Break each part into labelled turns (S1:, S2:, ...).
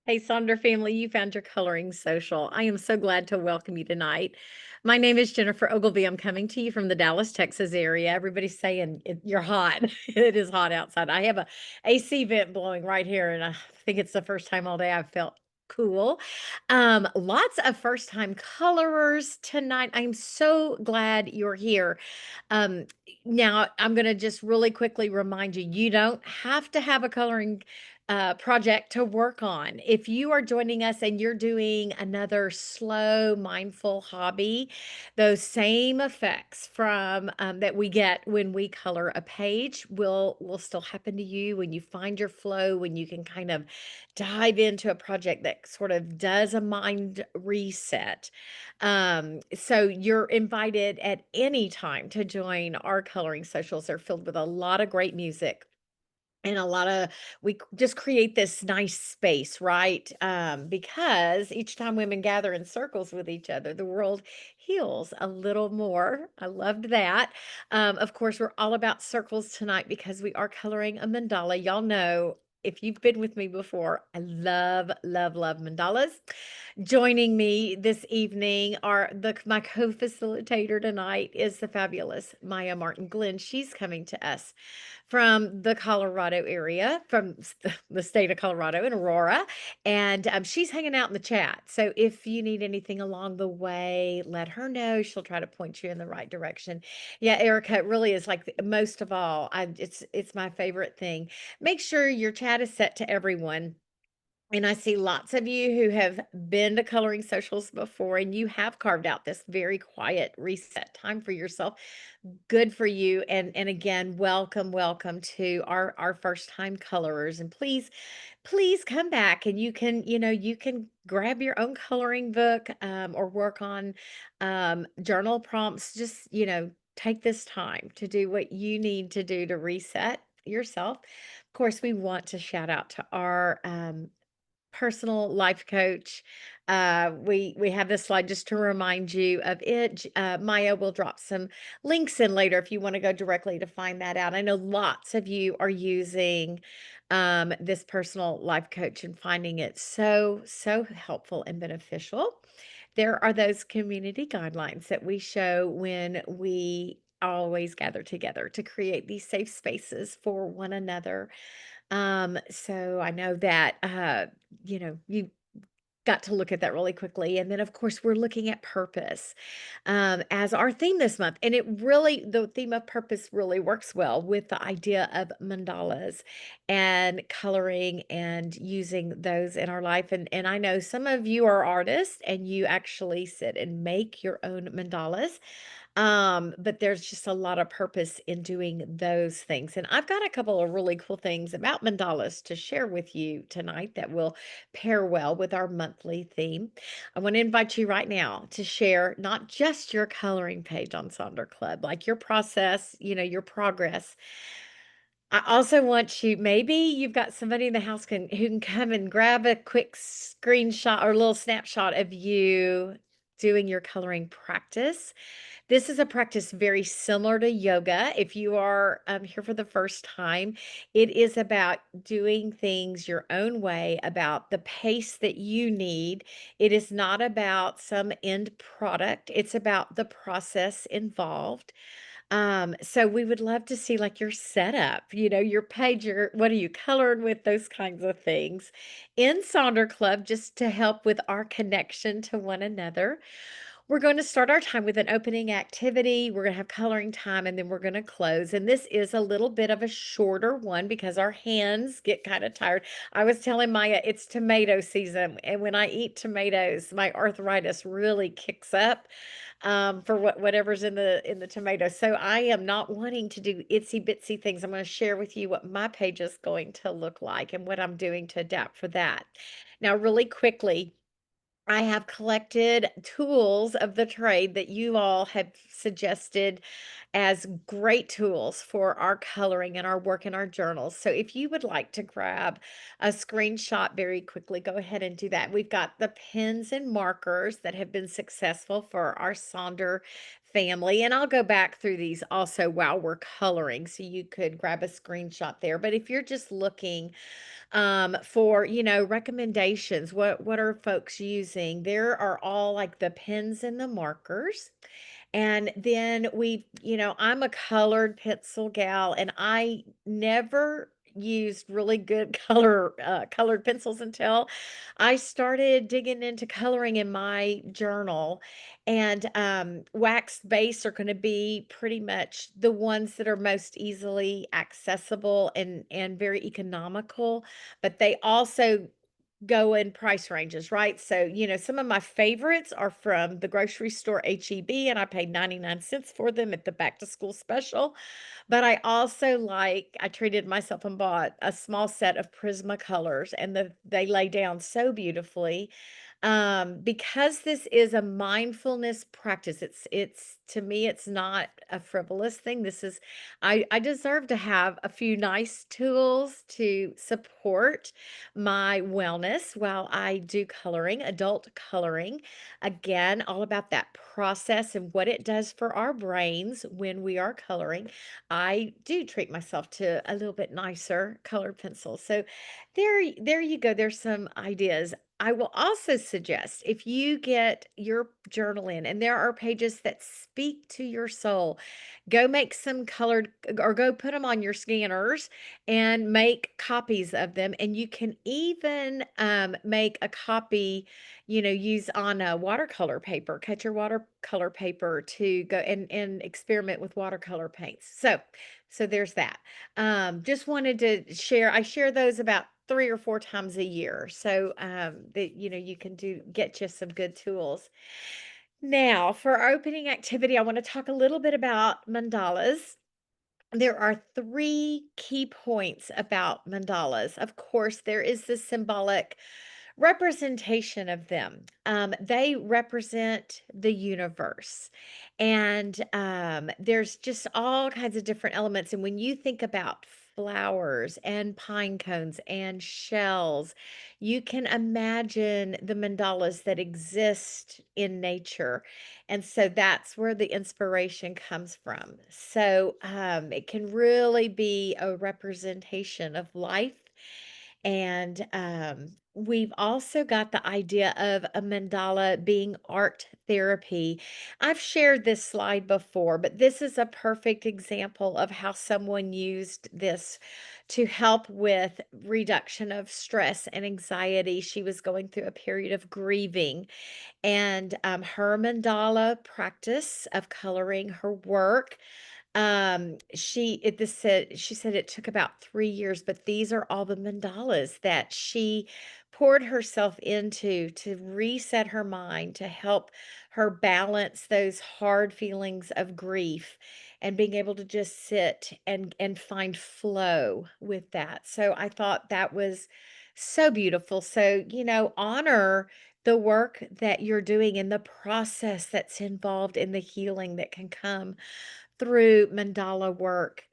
S1: Hey, Sonder family, you found your coloring social. I am so glad to welcome you tonight. My name is Jennifer Ogilvy. I'm coming to you from the Dallas, Texas area. Everybody's saying you're hot. It is hot outside. I have a AC vent blowing right here, and I think it's the first time all day I've felt cool. Lots of first time colorers tonight. I'm so glad you're here. Um, Now, I'm going to just really quickly remind you, you don't have to have a coloring project to work on. If you are joining us and you're doing another slow, mindful hobby, those same effects from that we get when we color a page will still happen to you when you find your flow, when you can kind of dive into a project that sort of does a mind reset. So you're invited at any time to join our coloring socials. They're filled with a lot of great music and a lot of just create this nice space, right? Because each time women gather in circles with each other, the world heals a little more. I loved that. Of course, we're all about circles tonight because we are coloring a mandala. Y'all know, if you've been with me before, I love, love, love mandalas. Joining me this evening are my co-facilitator tonight is the fabulous Maya Martin Glenn. She's coming to us from the Colorado area, from the state of Colorado in Aurora, and she's hanging out in the chat. So if you need anything along the way, let her know. She'll try to point you in the right direction. Yeah, Erica, it really is like most of all, it's my favorite thing. Make sure your chat is set to everyone, and I see lots of you who have been to coloring socials before, and you have carved out this very quiet reset time for yourself. Good for you. And again, welcome, welcome to our first time colorers. And please come back and you can grab your own coloring book or work on journal prompts. Just, take this time to do what you need to do to reset yourself. Of course, we want to shout out to our personal life coach. We have this slide just to remind you of it. Maya will drop some links in later if you want to go directly to find that out. I know lots of you are using this personal life coach and finding it so helpful and beneficial. There are those community guidelines that we show when we always gather together to create these safe spaces for one another. So I know that you got to look at that really quickly. And then, of course, we're looking at purpose as our theme this month. And the theme of purpose really works well with the idea of mandalas and coloring and using those in our life. And I know some of you are artists and you actually sit and make your own mandalas. But there's just a lot of purpose in doing those things. And I've got a couple of really cool things about mandalas to share with you tonight that will pair well with our monthly theme. I want to invite you right now to share not just your coloring page on Sonder Club, like your process, your progress. I also want you, maybe you've got somebody in the house who can come and grab a quick screenshot or a little snapshot of you doing your coloring practice. This is a practice very similar to yoga. If you are here for the first time, it is about doing things your own way, about the pace that you need. It is not about some end product, it's about the process involved. So we would love to see like your setup, your page, what are you colored with, those kinds of things in Sonder Club, just to help with our connection to one another. We're going to start our time with an opening activity. We're going to have coloring time and then we're going to close. And this is a little bit of a shorter one because our hands get kind of tired. I was telling Maya it's tomato season. And when I eat tomatoes, my arthritis really kicks up for whatever's in the tomato. So I am not wanting to do itsy bitsy things. I'm going to share with you what my page is going to look like and what I'm doing to adapt for that. Now, really quickly, I have collected tools of the trade that you all have suggested as great tools for our coloring and our work in our journals. So if you would like to grab a screenshot very quickly, go ahead and do that. We've got the pens and markers that have been successful for our Sonder family. And I'll go back through these also while we're coloring, so you could grab a screenshot there. But if you're just looking for, recommendations, what are folks using? There are all like the pens and the markers. And then I'm a colored pencil gal, and I never used really good colored pencils until I started digging into coloring in my journal. And wax base are going to be pretty much the ones that are most easily accessible and very economical, but they also go in price ranges, right? So, some of my favorites are from the grocery store HEB, and I paid 99 cents for them at the back to school special. But I treated myself and bought a small set of Prismacolors, and they lay down so beautifully. Because this is a mindfulness practice, it's to me, it's not a frivolous thing. I deserve to have a few nice tools to support my wellness while I do coloring, adult coloring. Again, all about that process and what it does for our brains when we are coloring. I do treat myself to a little bit nicer colored pencils. So there you go. There's some ideas. I will also suggest, if you get your journal in and there are pages that speak to your soul, go make some colored or go put them on your scanners and make copies of them. And you can even make a copy, use on a watercolor paper, cut your watercolor paper to go and experiment with watercolor paints. So there's that. Just wanted to share. I share those about 3 or 4 times a year, so that you can get you some good tools. Now, for our opening activity, I want to talk a little bit about mandalas. There are 3 key points about mandalas. Of course, there is the symbolic representation of them. They represent the universe. And there's just all kinds of different elements. And when you think about flowers and pine cones and shells, you can imagine the mandalas that exist in nature. And so that's where the inspiration comes from. So it can really be a representation of life. And we've also got the idea of a mandala being art therapy. I've shared this slide before, but this is a perfect example of how someone used this to help with reduction of stress and anxiety. She was going through a period of grieving, and her mandala practice of coloring her work, she said it took about 3 years, but these are all the mandalas that she poured herself into to reset her mind, to help her balance those hard feelings of grief and being able to just sit and find flow with that. So I thought that was so beautiful. So, honor the work that you're doing and the process that's involved in the healing that can come through mandala work.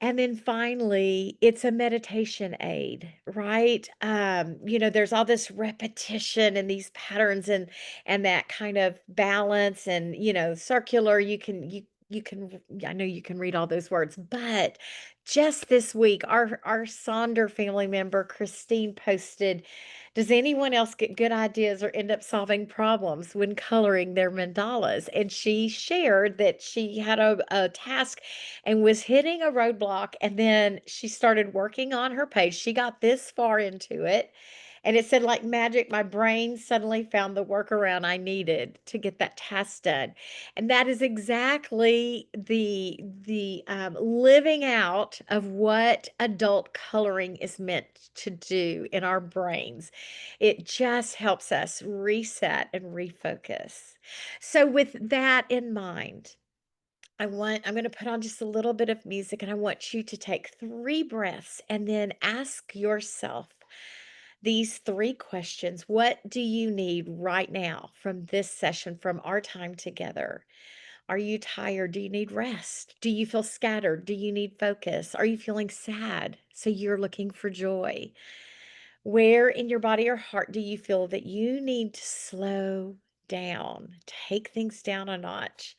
S1: And then finally, it's a meditation aid, right? There's all this repetition and these patterns and that kind of balance and, circular. I know you can read all those words, but just this week, our Sonder family member Christine posted, does anyone else get good ideas or end up solving problems when coloring their mandalas? And she shared that she had a task and was hitting a roadblock, and then she started working on her page. She got this far into it, and it said, like magic, my brain suddenly found the workaround I needed to get that task done. And that is exactly the living out of what adult coloring is meant to do in our brains. It just helps us reset and refocus. So with that in mind, I'm going to put on just a little bit of music, and I want you to take 3 breaths and then ask yourself these 3 questions. What do you need right now from this session, from our time together? Are you tired? Do you need rest? Do you feel scattered? Do you need focus? Are you feeling sad? So you're looking for joy. Where in your body or heart do you feel that you need to slow down, take things down a notch?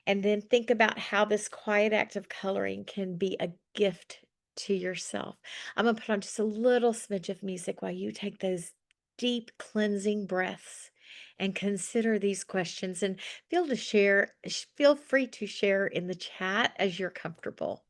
S1: And then think about how this quiet act of coloring can be a gift to yourself. I'm going to put on just a little smidge of music while you take those deep cleansing breaths and consider these questions and feel free to share in the chat as you're comfortable.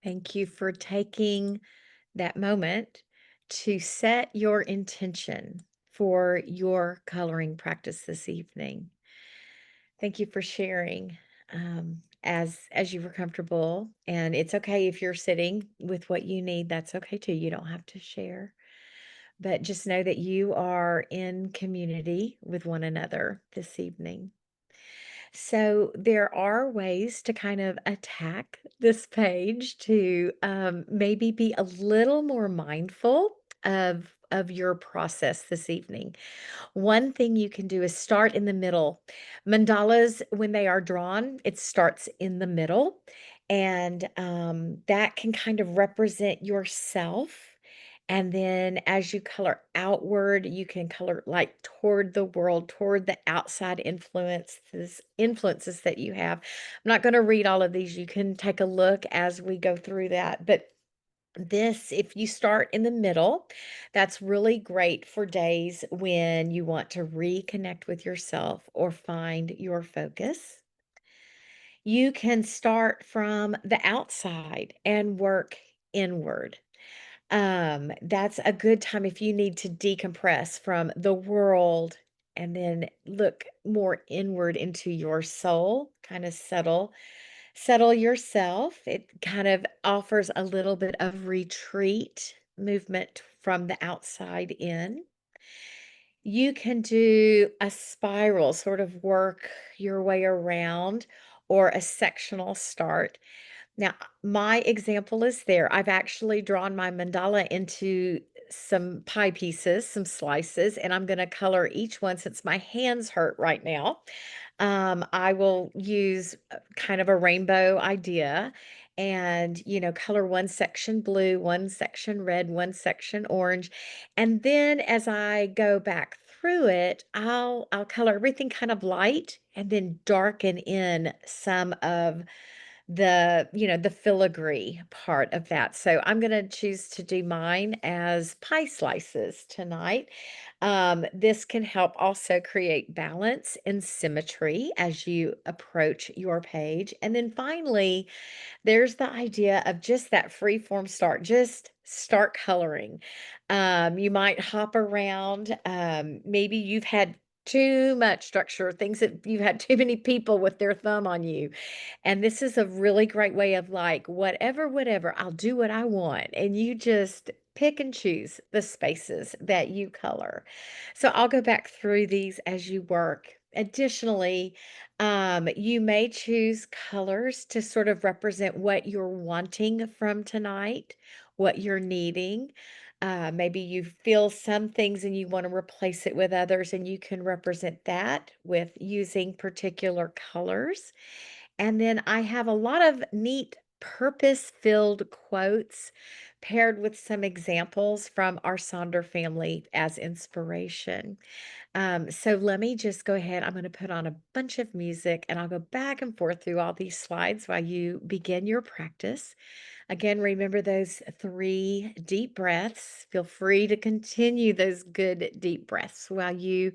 S1: Thank you for taking that moment to set your intention for your coloring practice this evening. Thank you for sharing as you were comfortable. And it's okay if you're sitting with what you need. That's okay too. You don't have to share. But just know that you are in community with one another this evening. So there are ways to kind of attack this page to maybe be a little more mindful of your process this evening. One thing you can do is start in the middle. Mandalas, when they are drawn, it starts in the middle, and that can kind of represent yourself. And then as you color outward, you can color like toward the world, toward the outside influences that you have. I'm not going to read all of these. You can take a look as we go through that. But this, if you start in the middle, that's really great for days when you want to reconnect with yourself or find your focus. You can start from the outside and work inward. That's a good time if you need to decompress from the world and then look more inward into your soul, kind of settle yourself. It kind of offers a little bit of retreat movement from the outside in. You can do a spiral, sort of work your way around, or a sectional start. Now, my example is there. I've actually drawn my mandala into some pie pieces, some slices, and I'm going to color each one since my hands hurt right now. I will use kind of a rainbow idea and, color one section blue, one section red, one section orange. And then as I go back through it, I'll color everything kind of light and then darken in some of the filigree part of that. So I'm gonna choose to do mine as pie slices tonight. This can help also create balance and symmetry as you approach your page. And then finally, there's the idea of just that free form start. Just start coloring. You might hop around. Maybe you've had too much structure, things that you've had too many people with their thumb on you. And this is a really great way of like, whatever, I'll do what I want. And you just pick and choose the spaces that you color. So I'll go back through these as you work. Additionally, you may choose colors to sort of represent what you're wanting from tonight, what you're needing. Maybe you feel some things and you want to replace it with others, and you can represent that with using particular colors. And then I have a lot of neat purpose-filled quotes paired with some examples from our Sonder family as inspiration. So let me just go ahead. I'm going to put on a bunch of music and I'll go back and forth through all these slides while you begin your practice. Again, remember those 3 deep breaths. Feel free to continue those good deep breaths while you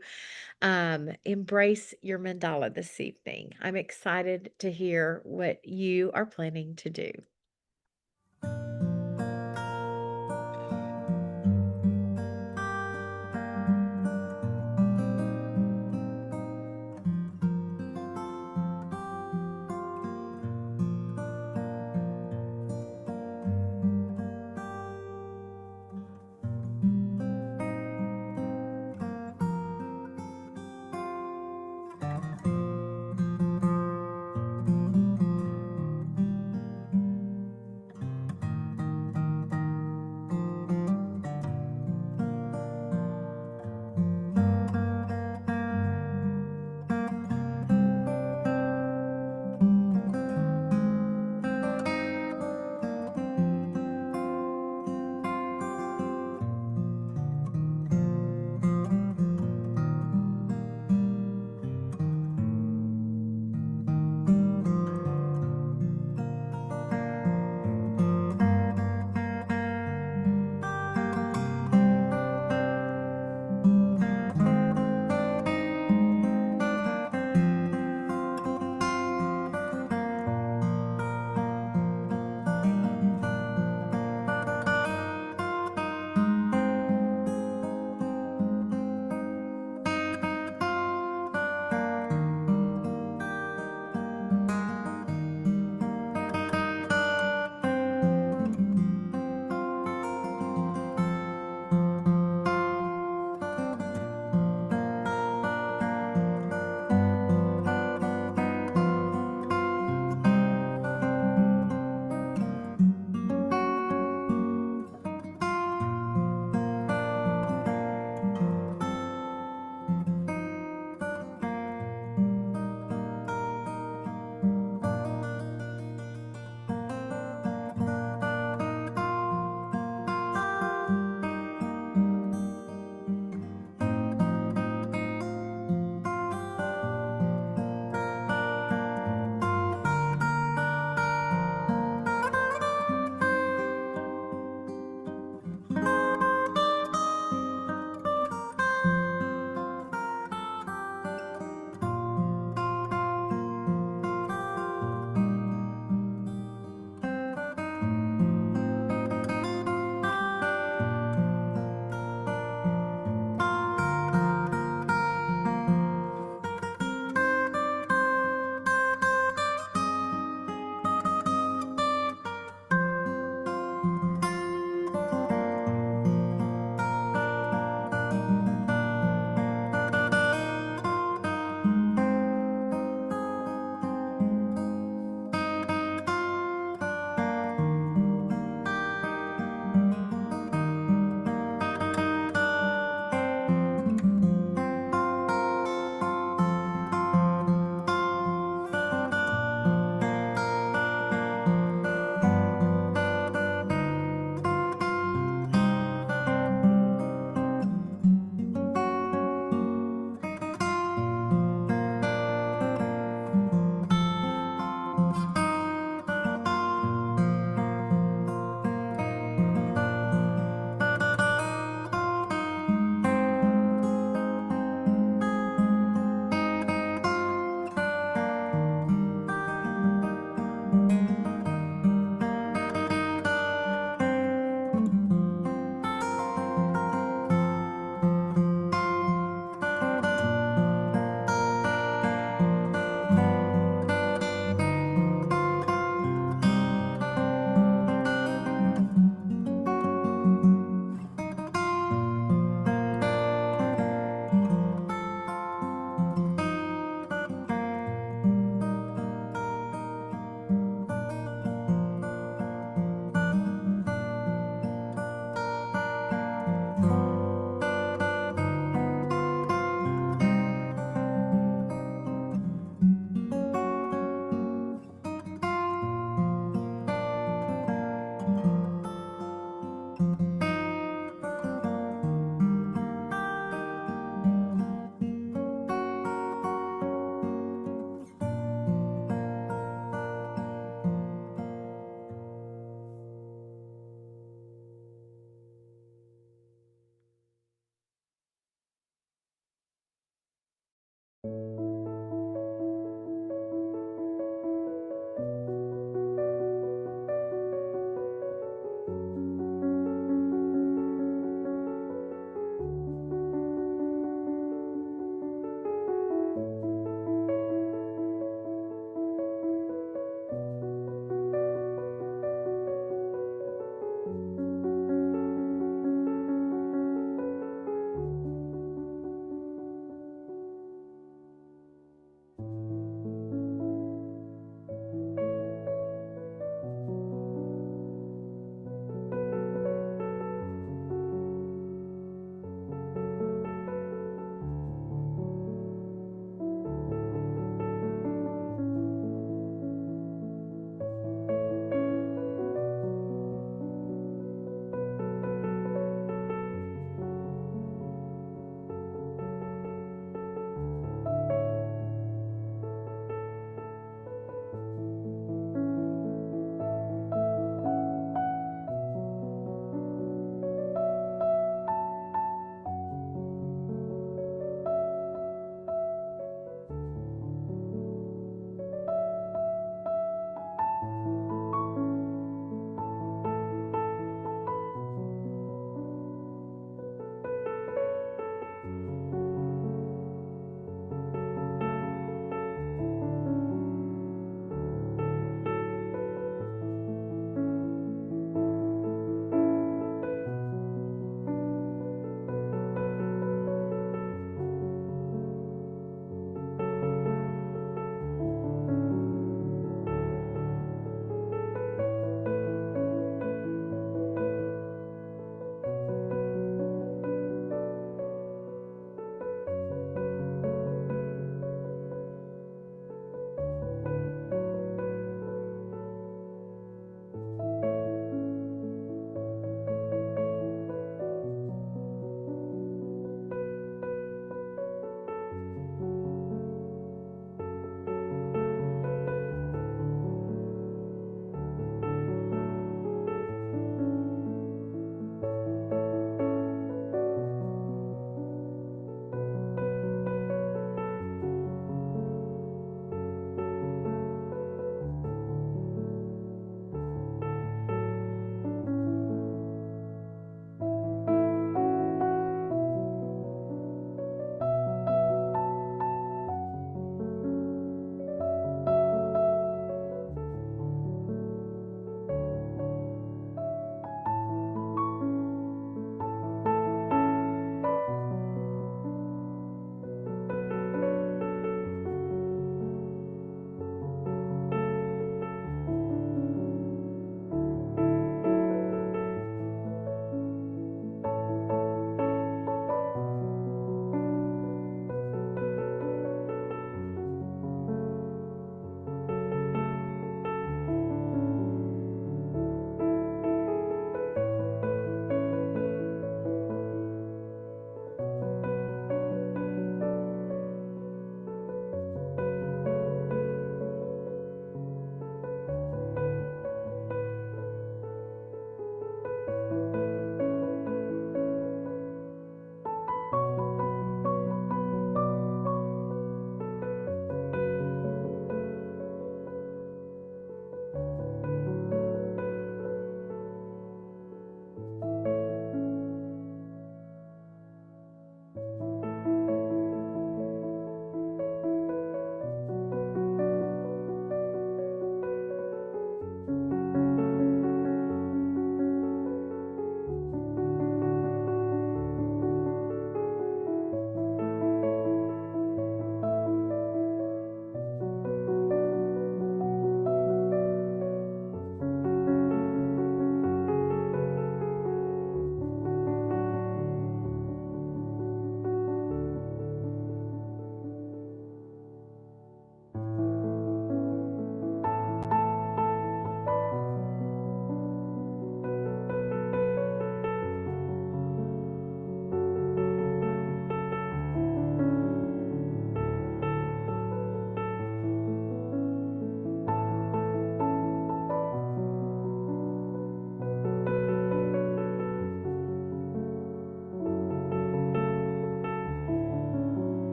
S1: embrace your mandala this evening. I'm excited to hear what you are planning to do.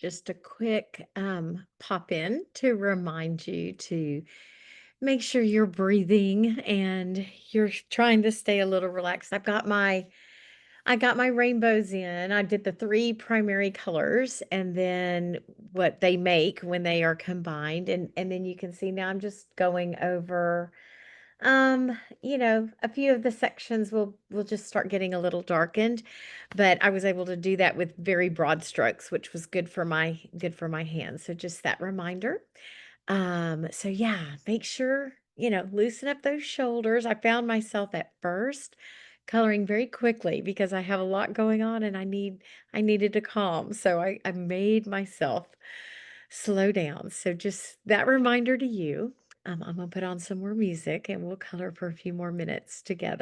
S1: just a quick pop in to remind you to make sure you're breathing and you're trying to stay a little relaxed. I got my rainbows in. I did the 3 primary colors and then what they make when they are combined, and then you can see now I'm just going over, a few of the sections will just start getting a little darkened, but I was able to do that with very broad strokes, which was good for my hands. So just that reminder. So yeah, make sure, loosen up those shoulders. I found myself at first coloring very quickly because I have a lot going on and I needed to calm. So I made myself slow down. So just that reminder to you. I'm gonna put on some more music and we'll color for a few more minutes together.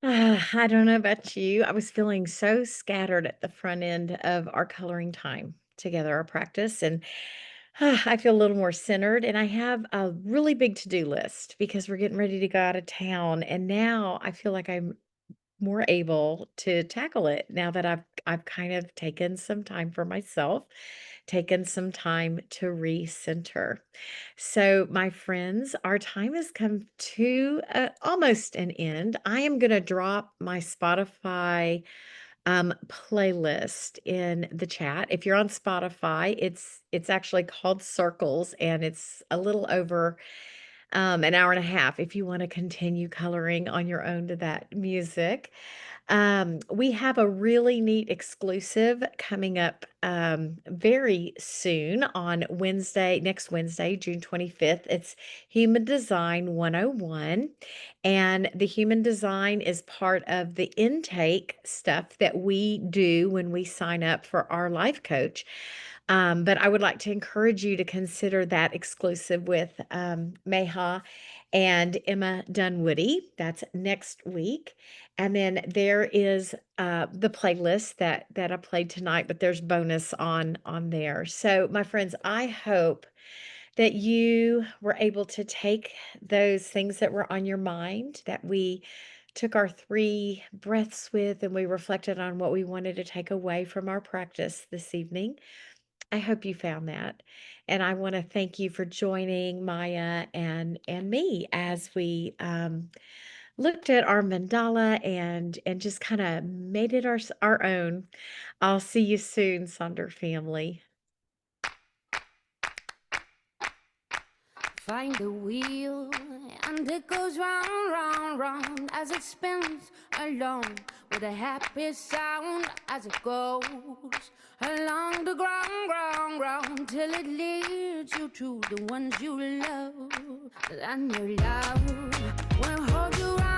S1: I don't know about you. I was feeling so scattered at the front end of our coloring time together, our practice, and I feel a little more centered. And I have a really big to-do list because we're getting ready to go out of town. And now I feel like I'm more able to tackle it now that I've kind of taken some time for myself, taken some time to recenter. So, my friends, our time has come to almost an end. I am going to drop my Spotify playlist in the chat. If you're on Spotify, it's actually called Circles, and it's a little over an hour and a half if you want to continue coloring on your own to that music. We have a really neat exclusive coming up very soon on Wednesday, next Wednesday, June 25th. It's Human Design 101. And the human design is part of the intake stuff that we do when we sign up for our life coach. But I would like to encourage you to consider that exclusive with Meha and Emma Dunwoody. That's next week. And then there is the playlist that I played tonight, but there's bonus on there. So, my friends, I hope that you were able to take those things that were on your mind, that we took our 3 breaths with, and we reflected on what we wanted to take away from our practice this evening. I hope you found that. And I want to thank you for joining Maya and me as we looked at our mandala and just kind of made it our own. I'll see you soon, Sonder family.
S2: Find the wheel and it goes round, round, round as it spins along with a happy sound as it goes along the ground, ground, ground till it leads you to the ones you love. And your love will hold you round.